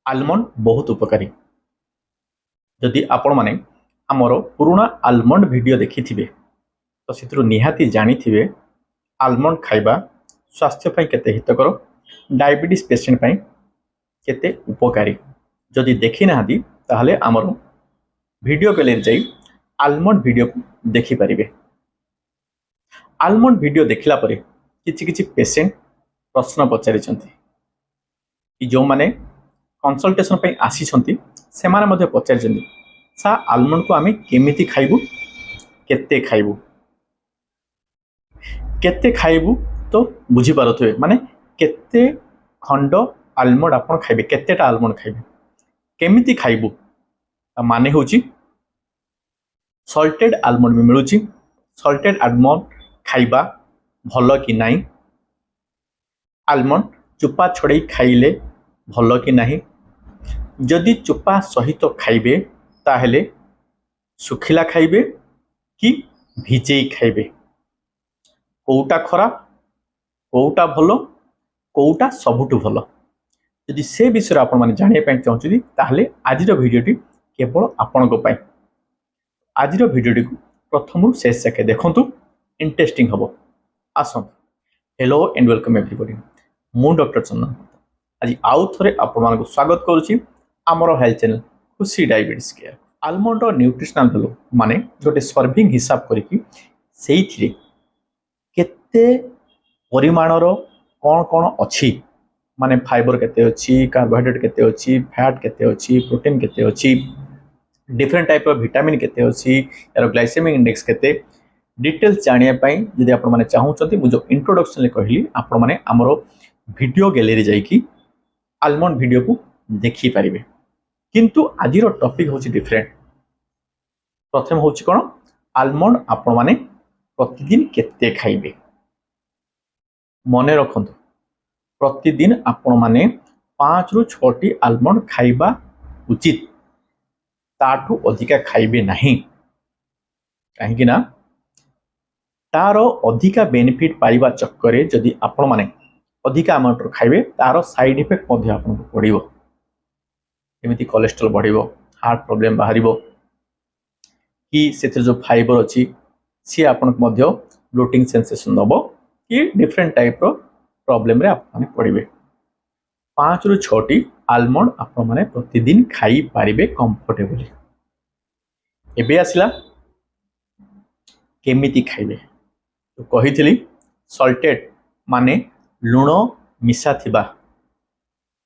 Almond बहुत उपकारी। जदि आपण माने आमर पुराना आलमंड वीडियो देखी तो से निहाती जानी आलमंड खाइबा स्वास्थ्य पर केते हितकर, डायबिटीज पेशेंट पर केते उपकारी। जदि देखी ना ताहले आमर वीडियो गैलरी जाई आलमंड वीडियो को देखि परिबे। आलमंड वीडियो देखला परे किछि किछि पेशेंट प्रश्न पचारिछन्ति कि जो माने कंसल्टेशन पे आसी से माने मध्य पचारिछन्ति सा आलमंड को आमे केमिति खाइबु, केते खाइबु, केते खाइबु तो बुझी पारुथबे माने केते खंड आलमंड आपण खाइबे, केतेटा आलमंड खाइबे, केमिति खाइबु माने होची सॉल्टेड आलमंड में मिलुची। सॉल्टेड आलमंड खाइबा भलो कि नाही, आलमंड चोपा छड़े खाइले भलो कि नाही, जदि चोपा सहित खाइबे ताहेले सुखिला खाइबे कि भिजेई खाइबे, कोउटा खराब कोउटा भलो कोउटा सबुठु भलो। यदि से विषय आपण माने जानिया पय चाहउछि ताहले आजिर वीडियोटी केवल आपनको पय। आजिर वीडियोटी को प्रथम शेष जाके देखंतु, इंटरेस्टिंग हबो। आसंतु। हेलो एंड वेलकम एवरीबॉडी, मु डॉक्टर चंदन आज आउ थरे आपण मानको स्वागत करूछि हमरो हेल्थ चैनल खुशी diabetes care. Almond nutritional value माने गोटे सर्विंग हिसाब करिकि सेइथिरे केते परिमाणर कोन कोन अछि, माने फाइबर केते अछि, कार्बोहाइड्रेट केते अछि, फैट केते अछि, प्रोटीन केते अछि, डिफरेंट टाइप ऑफ विटामिन केते अछि, यार ग्लाइसेमिक इंडेक्स केते, डिटेल्स जानिया पई जदि आपण माने चाहउछथि मु जो इंट्रोडक्शन ले कहली आपण माने हमरो वीडियो गैलरी जाई कि आलमंड वीडियो को देखि परिबे। किंतु आजिर टॉपिक होछि डिफरेंट। प्रथम होछि कोन, आलमंड आपण माने प्रतिदिन केते खाइबे। मने रखंतु प्रतिदिन आपण माने 5 रु 6 टी आलमंड खाइबा उचित, ताठू अधिका खाइबे नहीं। कहीं कि ना तारो अधिका बेनिफिट पाइबा चक्कर जदि आपण माने अधिका अमाउंट खाइबे तारो साइड इफेक्ट मध्य आपन को पड़िबो। एमिति कोलेस्ट्रॉल बढ़िबो, हार्ट प्रॉब्लम बाहरिबो कि सेते जो फाइबर अछि सी आपन को मध्य ब्लोटिंग सेंसेशन दबो कि डिफरेंट टाइप रो प्रॉब्लम रे आपन पड़िबे। 5 रु 6 टी आलमंड आपण माने प्रतिदिन खाई पारिबे कंफर्टेबली। एबे आसिला केमिति खाइबे। तो कहितली सॉल्टेड माने लुण मिसा थिबा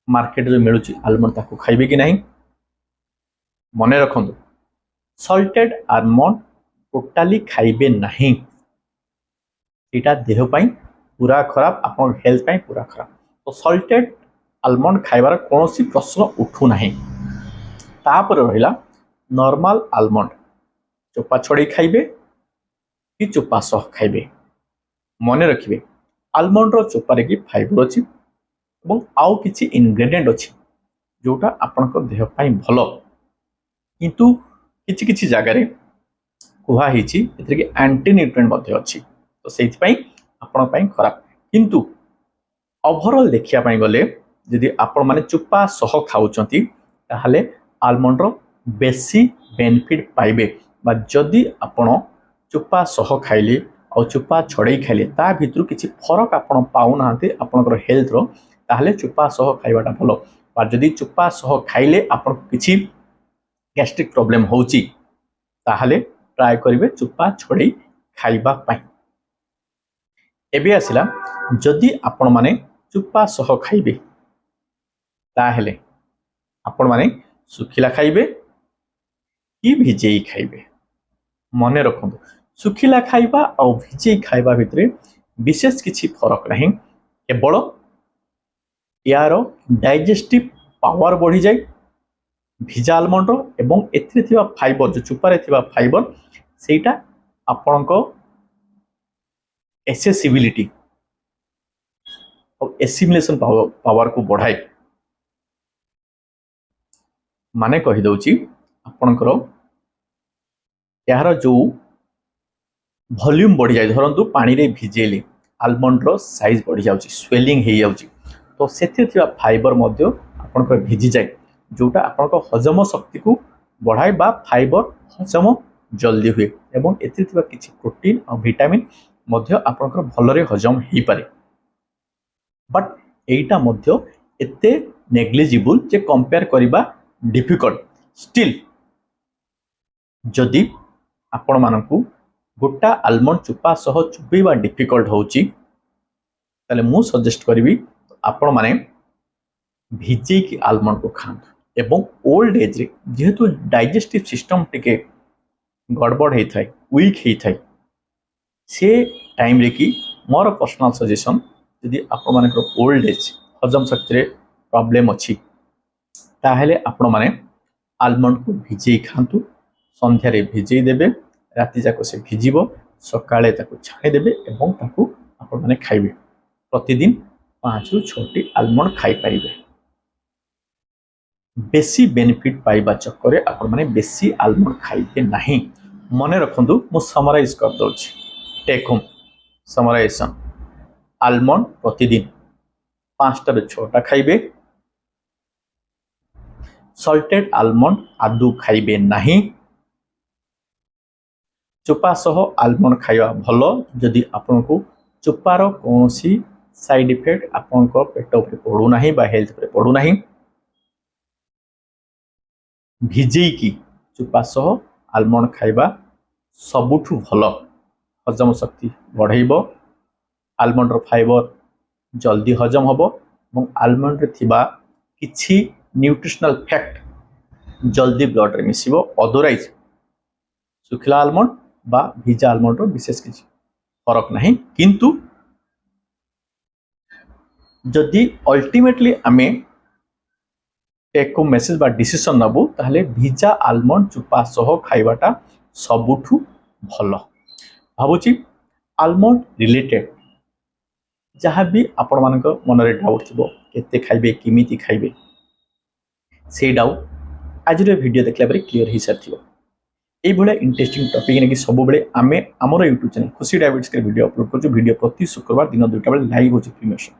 मार्केट रे मिलुची आलमंड ताको खाइबे कि नहीं। मने रखंतु सॉल्टेड आलमंड टोटाली खाइबे नहीं, एटा देह पई पूरा खराब, आपन हेल्थ पई पूरा खराब। तो सॉल्टेड आलमंड खाइबार कोनोसी प्रश्न उठू नहीं। तापर रहिला नॉर्मल आलमंड, चोपा छड़ी खाइबे कि चोपा सह खाइबे। मने रखिबे आलमंड रो चोपारे कि फाइबर अछि एवं आउ किछि इंग्रेडिएंट अछि जोटा आपनकर देह पई भलो, किंतु किछि किछि जागा रे कुहा हिछि एतरे कि एंटी न्यूट्रिएंट मध्ये अछि, तो सेति पई आपन पई खराब। किंतु ओवरऑल देखिया पई गले जदि आपण माने चोपा सह खाउचंती ताहले आलमंड रो बेसी बेनिफिट पाइबे। बा जदि आपण चोपा सह खाइले और चोपा छड़े खाइले ता भितरु किछि फरक आपण पाउ नाहंते आपनकर हेल्थ रो, ताहले चोपा सह खाइबाटा भलो। बा जदि चोपा सह खाइले आपण किछि गैस्ट्रिक प्रॉब्लम होउची ताहले ट्राई करिवे चोपा छड़े खाइबा पई। एबे आसिला जदि आपण माने चोपा सह खाइबे ताहले आपण माने सुखिला खाइबे कि भिजेई खाइबे। मने रखंतु सुखिला खाइबा और भिजेई खाइबा भितरे विशेष किछि फरक नहीं, केवल यार डाइजेस्टिव पावर बढ़ी जाए भिजा आलमंड एवं एथिरे थिबा फाइबर जो चोपारे थिबा फाइबर सेटा आपनको एसेसिबिलिटी और एसिमिलेशन पावर को बढ़ाए। माने कहि दउची आपनकर यार जो वॉल्यूम बढ़ी जाए, धरंतु पानी रे भिजेले आलमंड रो साइज बढ़ी जाउची, स्वेलिंग हे जाउची, तो सेथे थिबा फाइबर मध्य आपनकर भिजी जाए, जोटा आपन हजम शक्ति को बढ़ाए बा फाइबर हजम जल्दी हुए एवं एथिरे किछि प्रोटीन और विटामिन मध्य आपनकर भलरे हजम हो पारे। बट एटा मध्य एते नेग्लिजिबल जे कंपेयर करिबा डिफिकल्ट। स्टिल जदि आपण मानकू गोटा आलमंड चोपा सह चुबेबा डिफिकल्ट होची ताले मु सजेस्ट करिवि आपण माने भिजे की आलमंड को खांतु एवं ओल्ड एज रे जेहेतु डाइजेस्टिव सिस्टम टिके गड़बड़ होता है वीक होता है से टाइम रे कि मोर पर्सनल सजेशन यदि आपण मानकर ओल्ड एज हजम शक्ति रे प्रॉब्लम अच्छी ताहेले आपण माने आलमंड को भिजे खांतु संध्या रे भिजे देबे राति जाक से भिजिबो सकाळे ताको छाणी देबे एवं ताको आपण माने खाइबे। प्रतिदिन 5 रु 6 टी आलमंड खाई पाइबे। बेसी बेनिफिट पाइबा चक्कर आपण माने बेसी आलमंड खाइबे नहीं। मने रखंतु मु समराइज कर दउछि। टेक होम समराइजेशन आलमंड प्रतिदिन 5 टा 6 टा खाइबे। सल्टेड आलमंड आदु खाइबे नहीं। चोपा सह आलमंड खाइबा भलो जदि आपनको चोपार कोनोसी साइड इफेक्ट आपनको पेट उपर पड़ू नहीं बा हेल्थ उपर पड़ू नहीं। भिजे की चोपा सह आलमंड खाइबा सबुठु भलो हजम शक्ति बढ़ाइबो। आलमंड रो फाइबर जल्दी हजम हबो और आलमंड रे थिबा किछि न्यूट्रिशनल फैक्ट जल्दी ब्लड रे मिसिबो। अदरवाइज सुखिला आलमंड बा भिजा आलमंड रो विशेष किछि फरक नहीं। किंतु जदि अल्टीमेटली आमे टेक मेसेज बा डिसीजन नबु ताहले भिजा आलमंड चोपा सह खाइबाटा सबुठु भलो। भाबुची आलमंड रिलेटेड जहाँ भी आपण मानक मन रे डाउट थिबो केते खाइबे किमिति खाइबे से डाउट आज वीडियो देखला पर क्लियर हो सारी। ये इंटरेस्टिंग टॉपिक नहीं सब बेले आम आमर यूट्यूब चैनल खुशी डायबिटीज के वीडियो अपलोड कर वीडियो प्रति शुक्रवार दिन 2टा बेले लाइव हो फ्रीमेशन।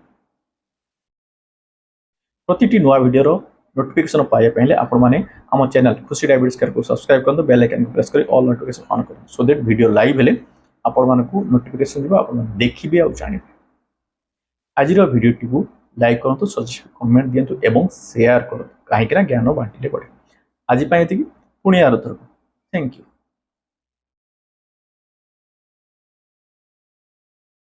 प्रति नुआ वीडियो नोटिफिकेशन पाइबा पहले आपण माने आम चैनल खुशी डायबिटीज को सब्सक्राइब कर बेल आइकन को प्रेस कर ऑल नोटिफिकेशन ऑन कर सो दैट वीडियो लाइव हेले आपण मानकू नोटिफिकेशन दिबा आपण देखिबे और जानिबे। आज वीडियो टी को लाइक करंतु सजेस्ट कमेंट दियंतु एवं शेयर करंतु काहेकि ज्ञान बांटिले बढ़े। आज पुणी आर थर थैंक यू।